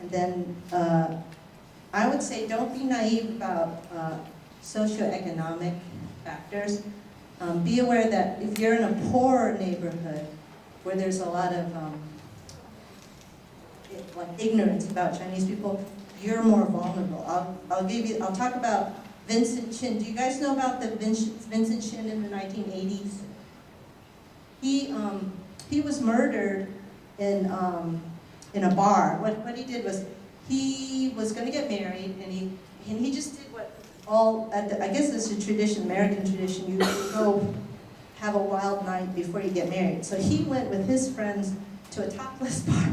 And then I would say don't be naive about socioeconomic factors. Be aware that if you're in a poor neighborhood where there's a lot of like ignorance about Chinese people, you're more vulnerable. I'll talk about Vincent Chin. Do you guys know about the Vincent Chin in the 1980s? He was murdered in a bar. What he did was he was going to get married, and he just did what I guess it's a tradition, American tradition. You go have a wild night before you get married. So he went with his friends to a topless bar,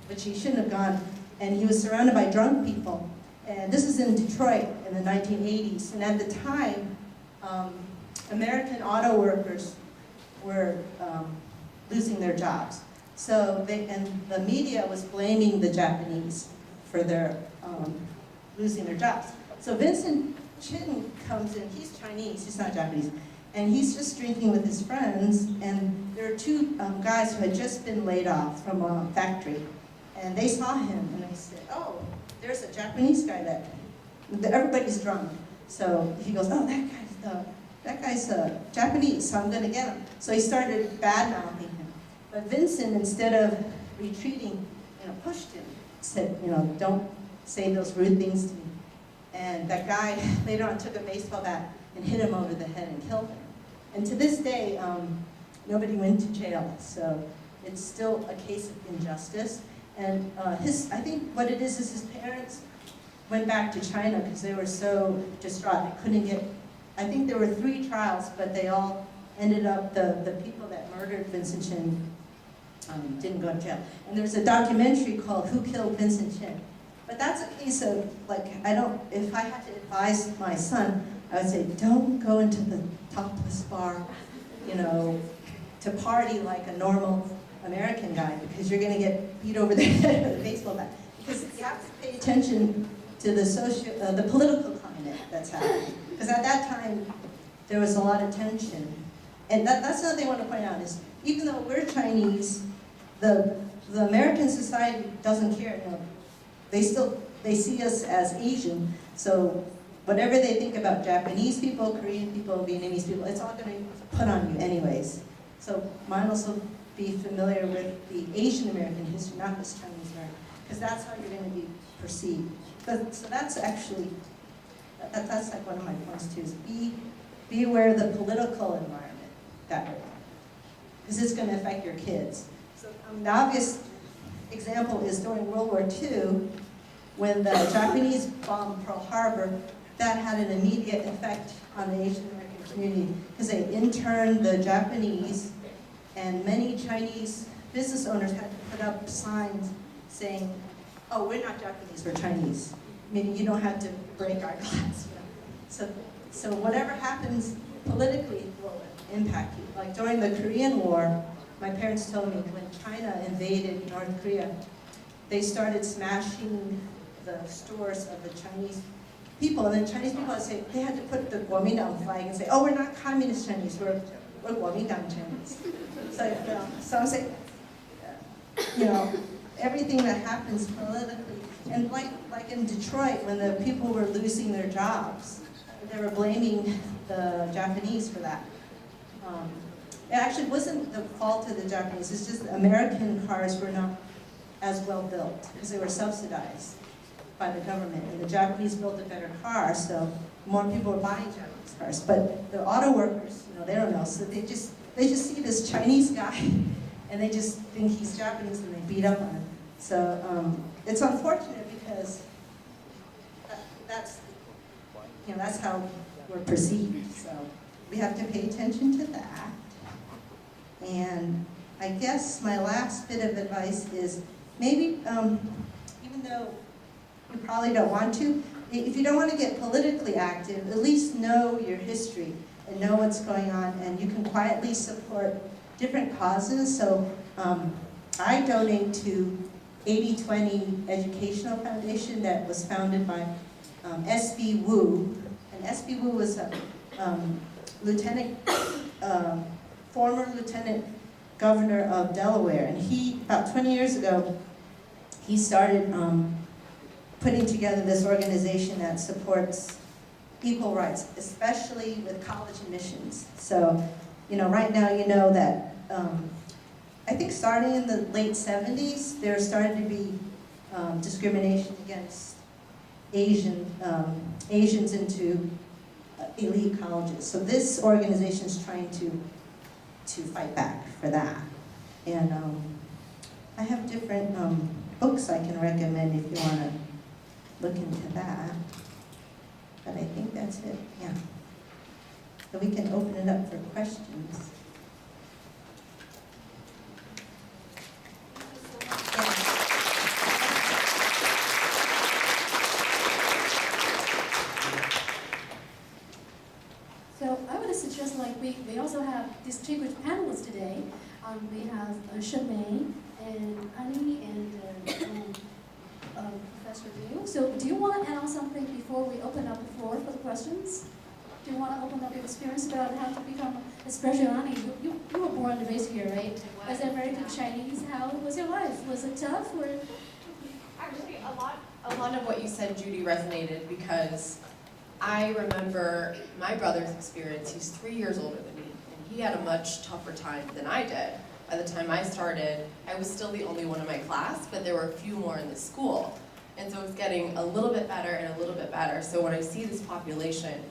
which he shouldn't have gone, and he was surrounded by drunk people. And this is in Detroit in the 1980s. And at the time, American auto workers were losing their jobs. So the media was blaming the Japanese for their losing their jobs. So Vincent Chin comes in, he's Chinese, he's not Japanese, and he's just drinking with his friends, and there are two guys who had just been laid off from a factory, and they saw him, and they said, oh, there's a Japanese guy that everybody's drunk. So he goes, oh, that guy's Japanese, so I'm going to get him. So he started bad-mouthing him. But Vincent, instead of retreating, pushed him, said, don't say those rude things to me. And that guy later on took a baseball bat and hit him over the head and killed him. And to this day, nobody went to jail. So it's still a case of injustice. And I think what it is his parents went back to China because they were so distraught. They couldn't get, I think there were 3 trials, but they all ended up, the people that murdered Vincent Chin didn't go to jail. And there's a documentary called Who Killed Vincent Chin? But that's a case of, like, if I had to advise my son, I would say, don't go into the topless bar, to party like a normal American guy, because you're going to get beat over the head with a baseball bat. Because you have to pay attention to the political climate that's happening. Because at that time, there was a lot of tension. And that's another thing I want to point out is, even though we're Chinese, the American society doesn't care. They see us as Asian, so whatever they think about Japanese people, Korean people, Vietnamese people, it's all going to be put on you anyways. So might also be familiar with the Asian American history, not just Chinese American, because that's how you're going to be perceived. So that's actually, that's like one of my points too, is be aware of the political environment that we're in, because it's going to affect your kids. So the obvious example is during World War II, when the Japanese bombed Pearl Harbor, that had an immediate effect on the Asian American community because they interned the Japanese, and many Chinese business owners had to put up signs saying, oh, we're not Japanese, we're Chinese. Meaning you don't have to break our glass. So whatever happens politically will impact you. Like during the Korean War, my parents told me when China invaded North Korea, they started smashing the stores of the Chinese people, and then Chinese people would say they had to put the Kuomintang flag and say, "Oh, we're not communist Chinese, we're Kuomintang Chinese." So I'm saying, everything that happens politically, and like in Detroit, when the people were losing their jobs, they were blaming the Japanese for that. It actually wasn't the fault of the Japanese. It's just American cars were not as well built because they were subsidized by the government, and the Japanese built a better car, so more people were buying Japanese cars. But the auto workers, they don't know, so they just see this Chinese guy, and they just think he's Japanese, and they beat up on him. So it's unfortunate because that's how we're perceived. So we have to pay attention to that. And I guess my last bit of advice is maybe, even though you probably don't want to, if you don't want to get politically active, at least know your history and know what's going on, and you can quietly support different causes. So I donate to 80/20 Educational Foundation that was founded by S.B. Wu. And S.B. Wu was a former lieutenant governor of Delaware. And he, about 20 years ago, he started putting together this organization that supports equal rights, especially with college admissions. So, right now, that I think starting in the late 70s, there started to be discrimination against Asians into elite colleges. So this organization is trying to fight back for that. And I have different books I can recommend if you want to look into that. But I think that's it, yeah. So we can open it up for questions. So I would suggest, we also have distinguished panelists today. We have Shimei and Annie and Professor Liu. So do you want to add on something before we open up the floor for the questions? Do you want to open up your experience about how to become, especially Annie, you were born and raised here, right? As American Chinese, how was your life? Was it tough? Or? Actually, a lot of what you said, Judy, resonated because I remember my brother's experience. He's 3 years older than me, and he had a much tougher time than I did. By the time I started, I was still the only one in my class, but there were a few more in the school. And so it was getting a little bit better and a little bit better. So when I see this population,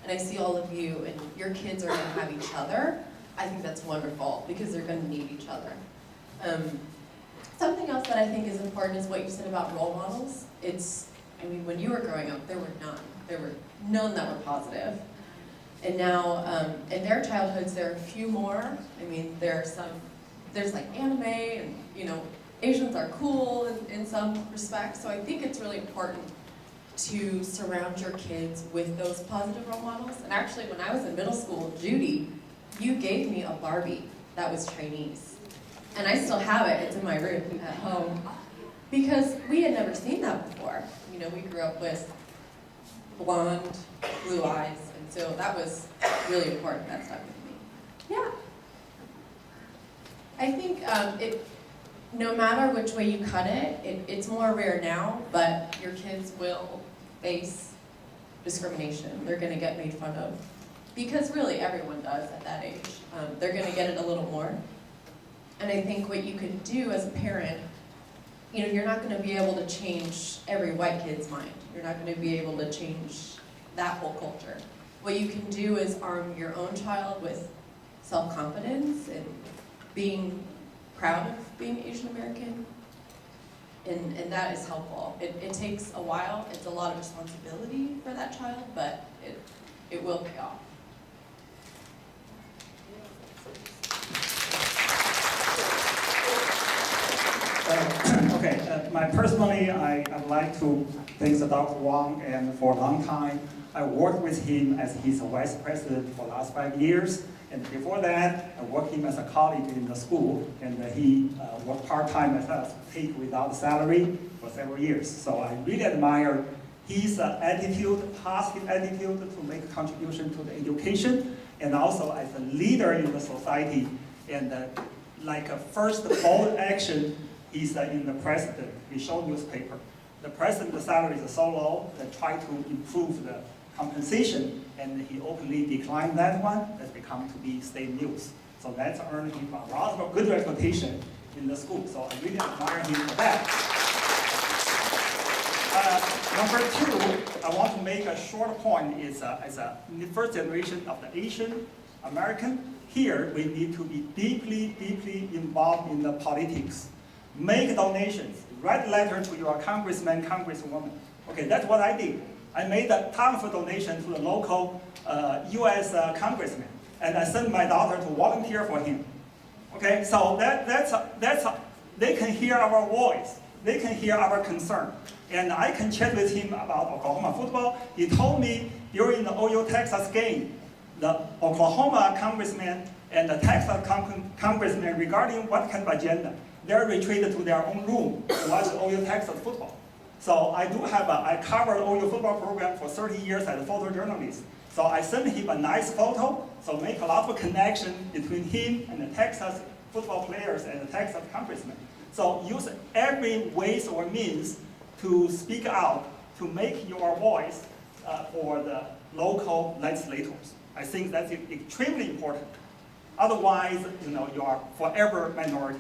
and I see all of you, and your kids are going to have each other, I think that's wonderful, because they're going to need each other. Something else that I think is important is what you said about role models. When you were growing up, there were none. There were none that were positive. And now, in their childhoods, there are a few more. There's like anime, and Asians are cool in some respects. So I think it's really important to surround your kids with those positive role models. And actually, when I was in middle school, Judy, you gave me a Barbie that was Chinese. And I still have it. It's in my room at home. Because we had never seen that before. We grew up with blonde, blue eyes. And so that was really important. That stuck with me. Yeah. I think no matter which way you cut it, it's more rare now, but your kids will face discrimination. They're going to get made fun of. Because really everyone does at that age. They're going to get it a little more. And I think what you can do as a parent, you're not going to be able to change every white kid's mind. You're not going to be able to change that whole culture. What you can do is arm your own child with self-confidence and being proud of being Asian American, and that is helpful. It takes a while. It's a lot of responsibility for that child, but it will pay off. Personally, I like to thank Dr. Wang, and for a long time, I worked with him as his vice president for the last 5 years. And before that, I worked him as a colleague in the school, and he worked part-time as us, paid without salary for several years. So I really admire his attitude, positive attitude to make a contribution to the education, and also as a leader in the society. And like a first bold action is in the president. We show newspaper. The president's salary is so low that try to improve the compensation, and he openly declined that one. That's become to be state news. So that's earned him a lot of good reputation in the school. So I really admire him for that. Number two, I want to make a short point is as a first generation of the Asian American, here we need to be deeply, deeply involved in the politics. Make donations, write letter to your congressman, congresswoman. Okay, that's what I did. I made a ton of donation to the local U.S. congressman, and I sent my daughter to volunteer for him. Okay, so they can hear our voice, they can hear our concern, and I can chat with him about Oklahoma football. He told me during the OU Texas game, the Oklahoma congressman and the Texas congressman regarding what kind of agenda, they're retreated to their own room to watch OU Texas football. So I do have I covered OU football program for 30 years as a photojournalist. So I sent him a nice photo, so make a lot of connection between him and the Texas football players and the Texas congressman. So use every ways or means to speak out, to make your voice for the local legislators. I think that's extremely important. Otherwise, you are forever minority.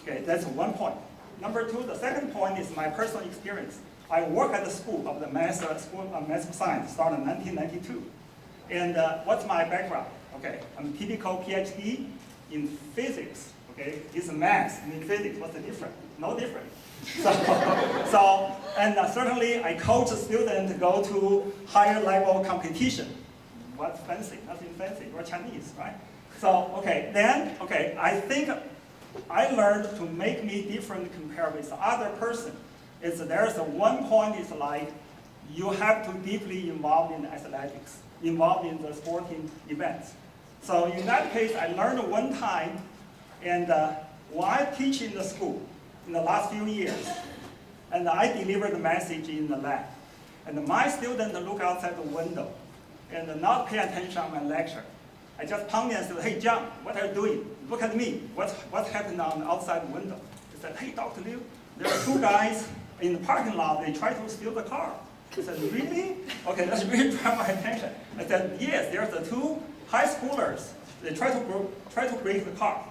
Okay, that's one point. Number two, the second point is my personal experience. I work at the School of the School of Math Science, started in 1992. And what's my background? Okay, I'm a typical PhD in physics. Okay, it's math and in physics. What's the difference? No difference. Certainly I coach a student to go to higher level competition. What's fancy? Nothing fancy. You're Chinese, right? I think I learned to make me different compared with the other person. There's one point is like you have to deeply involved in athletics, involved in the sporting events. So in that case, I learned one time, and when I teach in the school in the last few years, and I deliver the message in the lab, and my student look outside the window and not pay attention on my lecture. I just pounded and said, "Hey, John, what are you doing? Look at me. What's happening on the outside window?" He said, "Hey, Dr. Liu, there are two guys in the parking lot. They try to steal the car." I said, "Really? Okay, that's really draw my attention." I said, "Yes, there's the two high schoolers. They try to break the car."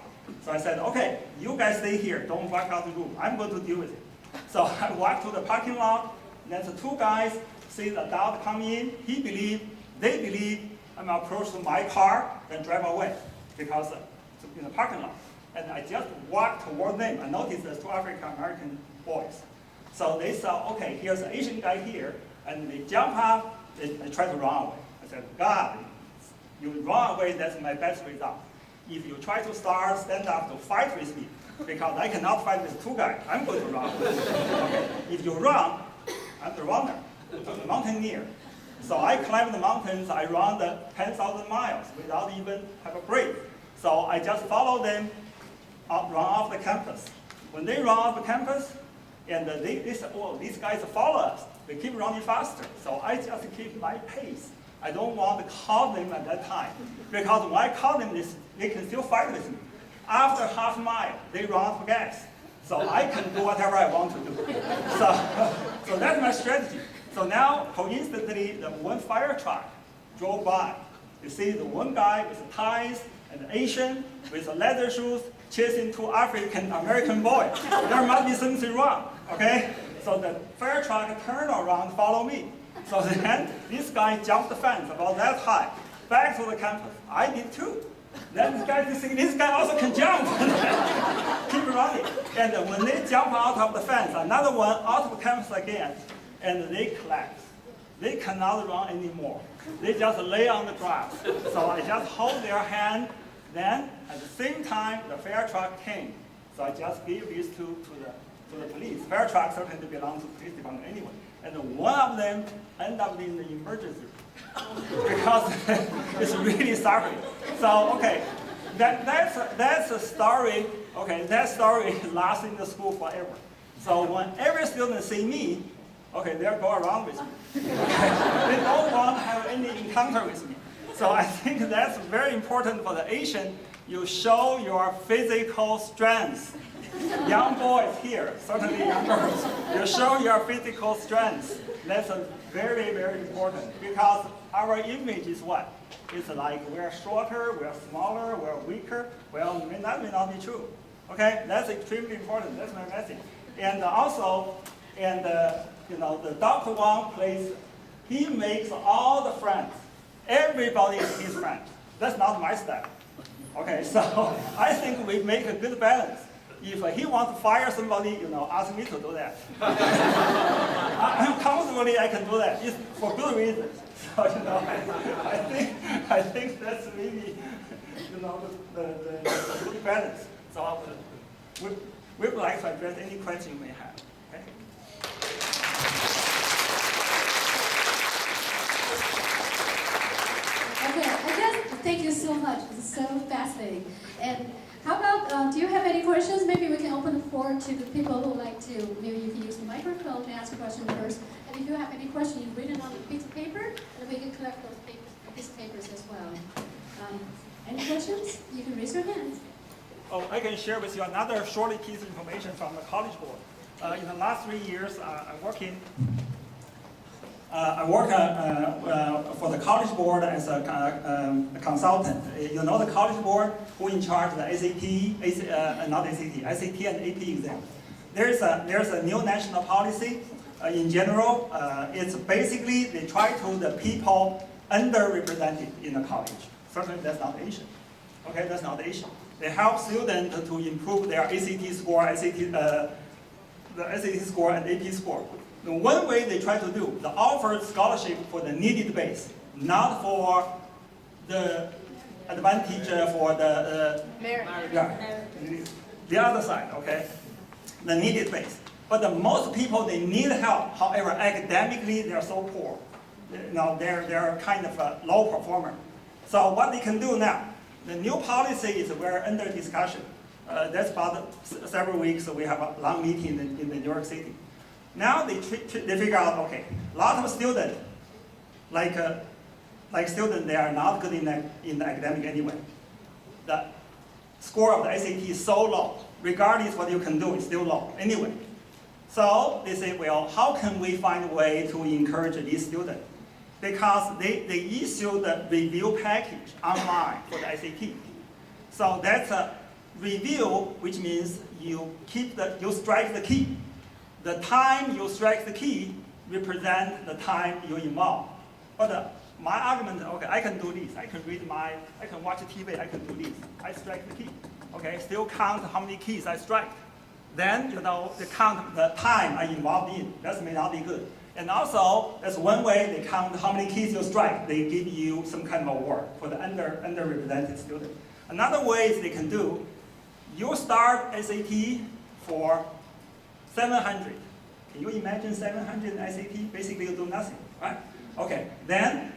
So I said, "Okay, you guys stay here. Don't walk out the room. I'm going to deal with it." So I walked to the parking lot. Then the two guys see the adult come in. They believe I'm approached to my car and drive away because in the parking lot. And I just walked toward them. I noticed there's two African American boys. So they saw, okay, here's an Asian guy here, and they jump up, they try to run away. I said, "God, you run away, that's my best result. If you try to stand up to fight with me, because I cannot fight with two guys, I'm going to run away. Okay. If you run, I'm the runner, I'm the mountaineer. So I climb the mountains, I run the 10,000 miles without even have a break. So I just follow them, run off the campus. When they run off the campus, and they said, "Oh, these guys follow us. They keep running faster." So I just keep my pace. I don't want to call them at that time. Because when I call them, they can still fight with me. After half a mile, they run out of gas. So I can do whatever I want to do. So that's my strategy. So now, coincidentally, the one fire truck drove by. You see the one guy with ties and Asian with leather shoes chasing two African American boys. There must be something wrong, okay? So the fire truck turned around, follow me. So then this guy jumped the fence about that high, back to the campus. I did too. Then this guy also can jump. Keep running. And when they jump out of the fence, another one out of the campus again, and they collapse. They cannot run anymore. They just lay on the grass. So I just hold their hand. Then at the same time, the fire truck came. So I just gave these two to the police. Fire truck certainly belongs to the police department anyway. And one of them ended up in the emergency room because it's really suffering. So okay, that's a story. Okay, that story lasts in the school forever. So when every student see me, okay, they'll go around with me. They don't want to have any encounter with me. So I think that's very important for the Asian. You show your physical strength. Young boys here, certainly young girls, you show your physical strength. That's very, very important because our image is what? It's like we're shorter, we're smaller, we're weaker. Well, that may not be true. Okay, that's extremely important. That's my message. And also, the Dr. Wang he makes all the friends. Everybody is his friend. That's not my style. Okay, so I think we make a good balance. If he wants to fire somebody, ask me to do that. Comfortably, I can do that. It's for good reasons. So, I think that's really, the good balance. So we would like to address any question you may have. Okay? Okay, thank you so much. It's so fascinating. And how about, do you have any questions? Maybe we can open the floor to the people who like to, maybe you can use the microphone to ask a question first. And if you have any question, you read it on a piece of paper, and we can collect those piece of papers as well. Any questions? You can raise your hand. Oh, I can share with you another short piece of information from the College Board. In the last 3 years, I work for the College Board as a consultant. You know the College Board who in charge of the SAT and AP exam. There's a new national policy. In general, it's basically they try to the people underrepresented in the college. Certainly that's not Asian. Okay, that's not Asian. They help students to improve their ACT score, the SAT score and AP score. The one way they try to do, they offer scholarship for the needed base, not for the advantage for the Merit. the other side, okay? The needed base. But the most people, they need help. However, academically, they're so poor. They're kind of a low performer. So what they can do now, the new policy is we're under discussion. That's about several weeks. We have a long meeting in New York City. Now they figure out, okay, a lot of students, like students, they are not good in the academic anyway. The score of the SAT is so low, regardless what you can do, it's still low anyway. So they say, well, how can we find a way to encourage these students? Because they issue the review package online for the SAT. So that's a review, which means you strike the key. The time you strike the key represents the time you involve. But my argument, okay, I can do this. I can watch TV, I can do this. I strike the key. Okay, still count how many keys I strike. Then, they count the time I involved in. That may not be good. And also, that's one way they count how many keys you strike. They give you some kind of award for the underrepresented student. Another way is they can do, you start SAT for 700. Can you imagine 700 in SAT? Basically, you do nothing, right? Okay, then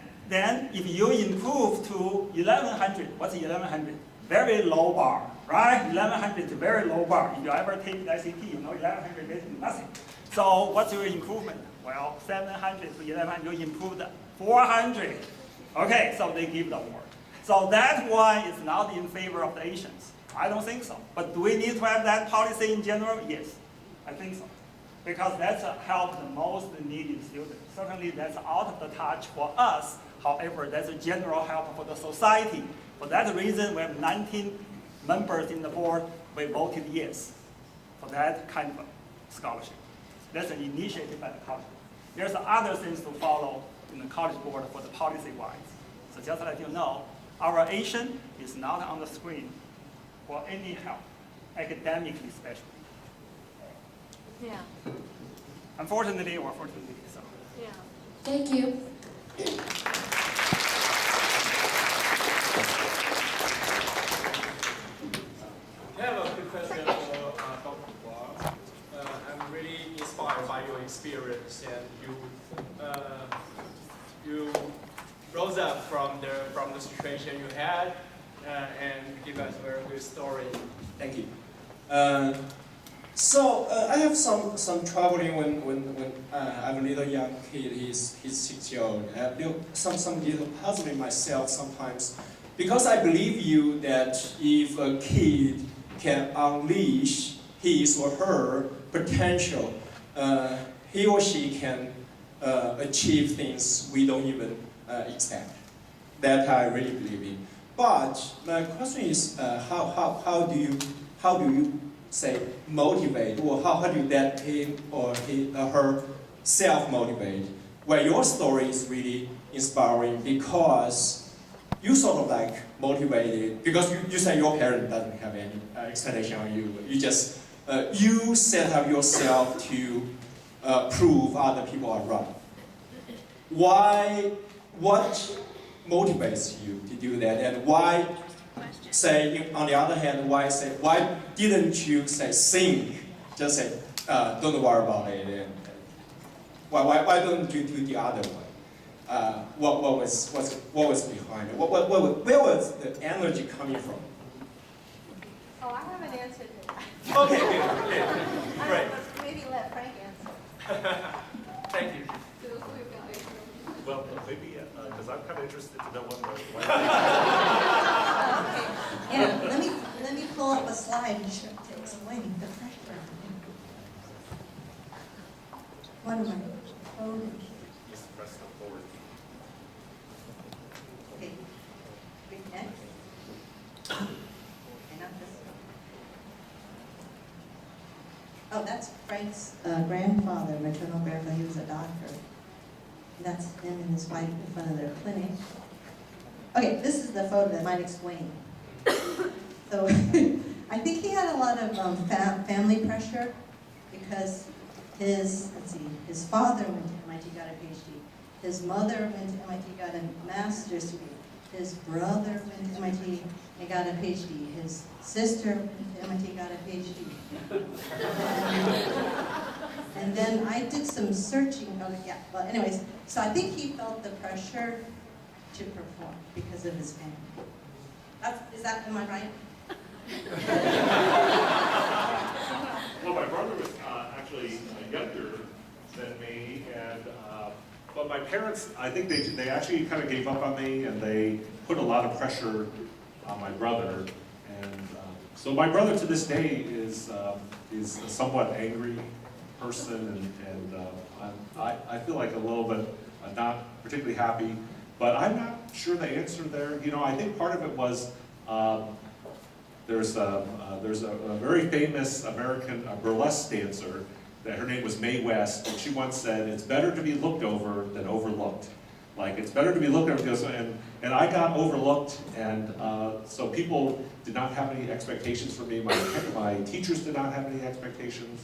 if you improve to 1100, what's 1100? Very low bar, right? 1100 is a very low bar. If you ever take the SAT, 1100 is nothing. So what's your improvement? Well, 700 to 1100, you improved 400. Okay, so they give the award. So that's why it's not in favor of the Asians. I don't think so. But do we need to have that policy in general? Yes, I think so. Because that's help the most needed students. Certainly that's out of the touch for us. However, that's a general help for the society. For that reason, we have 19 members in the board. We voted yes for that kind of scholarship. That's an initiative by the college. There's other things to follow in the college board for the policy-wise. So just to let you know, our Asian is not on the screen for any help, academically especially. Yeah, Unfortunately or fortunately, so. yeah. Thank you. I have a quick question for Dr. Wang. I'm really inspired by your experience, and you rose up from the situation you had, and give us a very good story. Thank you. So I have some troubling when I'm a little young kid. He's 6 years old. I have some little puzzling myself sometimes, because I believe you that if a kid can unleash his or her potential, he or she can achieve things we don't even expect. That I really believe in. But my question is, how do you say motivate, or how do you let him or her self-motivate? Well, your story is really inspiring because you sort of like motivated, because you say your parent doesn't have any expectation on you. You just, you set up yourself to prove other people are right. What motivates you to do that, and why, say, on the other hand, why didn't you say think, just say, don't worry about it, and why don't you do the other one? What was behind it? Where was the energy coming from? Oh, I have an answer to that. Okay, good. Great. But maybe let Frank answer. Thank you. Well, maybe, because I'm kind of interested to know what the Okay, yeah, let me pull up a slide and show, take away the pressure. one of my photos. Just press the forward. Okay, big neck. Okay, not this one. Oh, that's Frank's grandfather, maternal grandfather. He was a doctor. That's him and his wife in front of their clinic. Okay, this is the photo that might explain. So I think he had a lot of family pressure because his father went to MIT, got a PhD. His mother went to MIT, got a master's degree. His brother went to MIT and got a PhD. His sister went to MIT, got a PhD. And then I did some searching. Oh, yeah. Well, anyways, so I think he felt the pressure to perform because of his family. Am I right? Well, my brother was actually younger than me, and but my parents, I think they actually kind of gave up on me, and they put a lot of pressure on my brother, and so my brother to this day is a somewhat angry person, and I feel like a little bit not particularly happy, but I'm not sure the answer there. You know, I think part of it was. There's a very famous American burlesque dancer that her name was Mae West, and she once said, "It's better to be looked over than overlooked." Like, it's better to be looked over because, and I got overlooked, and so people did not have any expectations for me. My teachers did not have any expectations.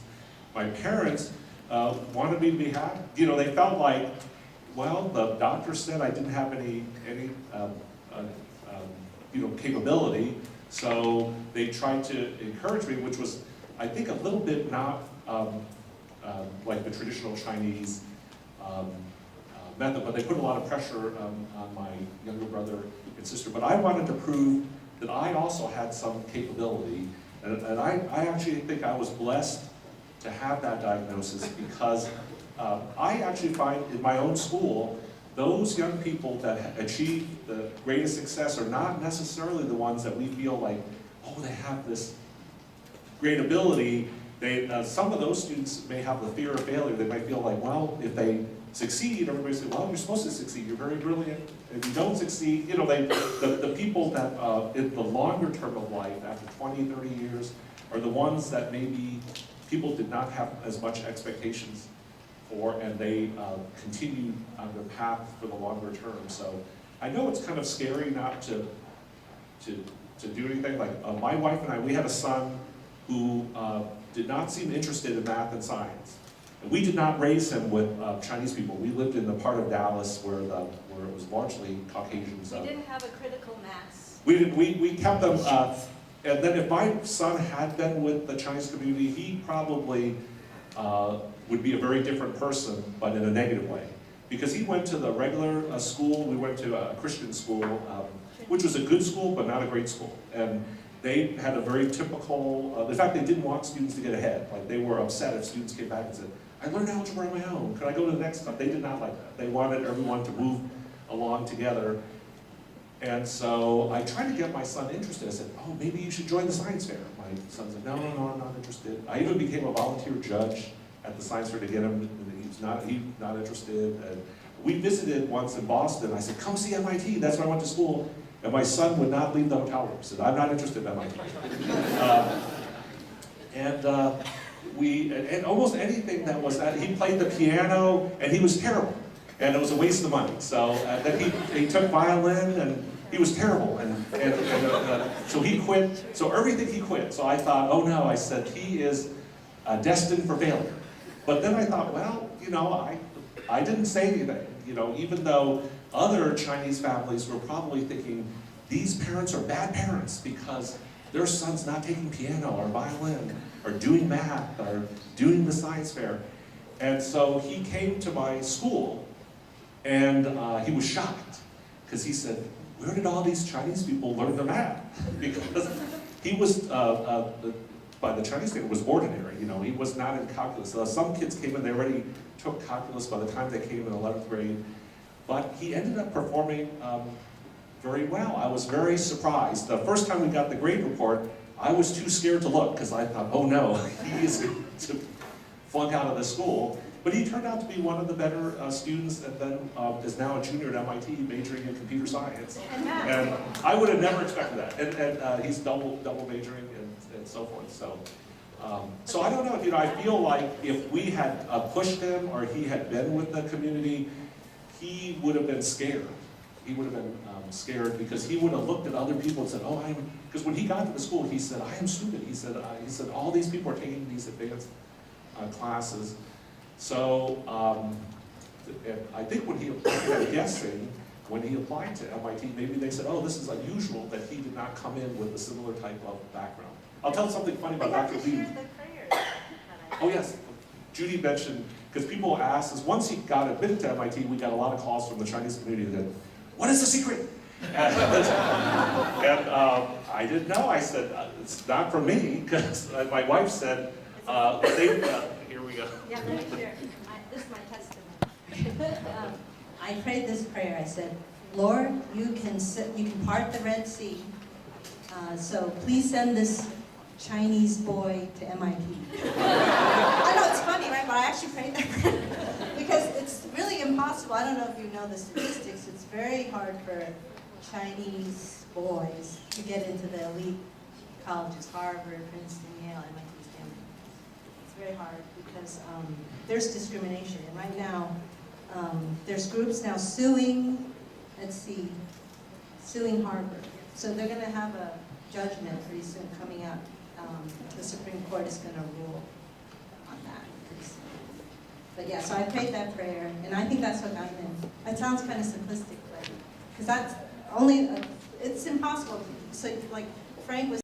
My parents wanted me to be happy. You know, they felt like, well, the doctor said I didn't have any capability. So they tried to encourage me, which was, I think, a little bit not like the traditional Chinese method, but they put a lot of pressure on my younger brother and sister. But I wanted to prove that I also had some capability, and I actually think I was blessed to have that diagnosis because I actually find in my own school, those young people that achieve the greatest success are not necessarily the ones that we feel like, oh, they have this great ability. Some of those students may have the fear of failure. They might feel like, well, if they succeed, everybody says, well, you're supposed to succeed. You're very brilliant. If you don't succeed, you know, the people that in the longer term of life, after 20, 30 years, are the ones that maybe people did not have as much expectations for, and they continued on their path for the longer term. So I know it's kind of scary not to do anything. Like my wife and I, we had a son who did not seem interested in math and science. And we did not raise him with Chinese people. We lived in the part of Dallas where it was largely Caucasians. We didn't have a critical mass. We kept them, and then if my son had been with the Chinese community, he probably would be a very different person, but in a negative way. Because he went to the regular school, we went to a Christian school, which was a good school, but not a great school. And they had a very typical, in fact, they didn't want students to get ahead. Like, they were upset if students came back and said, I learned algebra on my own, could I go to the next step? They did not like that. They wanted everyone to move along together. And so I tried to get my son interested. I said, oh, maybe you should join the science fair. My son said, no, I'm not interested. I even became a volunteer judge at the science fair to get him, he's not interested. And we visited once in Boston. I said, come see MIT, that's where I went to school. And my son would not leave the hotel room. He said, I'm not interested in MIT. And almost anything that was that, he played the piano, and he was terrible. And it was a waste of money. So then he took violin, and he was terrible. So he quit. So everything he quit. So I thought, oh no, I said, he is destined for failure. But then I thought, well, you know, I didn't say anything. You know, even though other Chinese families were probably thinking, these parents are bad parents because their son's not taking piano or violin or doing math or doing the science fair. And so he came to my school, and he was shocked because he said, where did all these Chinese people learn the math? Because he was, by the Chinese standard, was ordinary. You know, he was not in calculus. Some kids came in, they already took calculus by the time they came in 11th grade. But he ended up performing very well. I was very surprised. The first time we got the grade report, I was too scared to look because I thought, oh no, he is going to flunk out of the school. But he turned out to be one of the better students, and then is now a junior at MIT majoring in computer science. And I would have never expected that. And he's double majoring and so forth. So, so I don't know. You know, I feel like if we had pushed him or he had been with the community, he would have been scared. He would have been scared because he would have looked at other people and said, "Oh, because when he got to the school, he said, I am stupid." He said, all these people are taking these advanced classes. So I think when he applied, I'm guessing, when he applied to MIT, maybe they said, "Oh, this is unusual that he did not come in with a similar type of background." I'll tell something funny about Dr. Lee. Oh yes, Judy mentioned, because people asked us, once he got admitted to MIT, we got a lot of calls from the Chinese community that, "What is the secret?" And I didn't know. I said, "It's not for me," because my wife said, here we go. Yeah, let me share. This is my testimony. I prayed this prayer. I said, "Lord, you can part the Red Sea. So please send this Chinese boy to MIT." I know it's funny, right? But I actually prayed that prayer because it's really impossible. I don't know if you know the statistics. It's very hard for Chinese boys to get into the elite colleges, Harvard, Princeton, Yale, MIT, Stanford. It's very hard because there's discrimination. And right now, there's groups now suing, suing Harvard. So they're going to have a judgment pretty soon coming up. The Supreme Court is going to rule on that pretty soon. But yeah, so I prayed that prayer, and I think that's what got him in. It sounds kind of simplistic, but because that's only, it's impossible. So like Frank was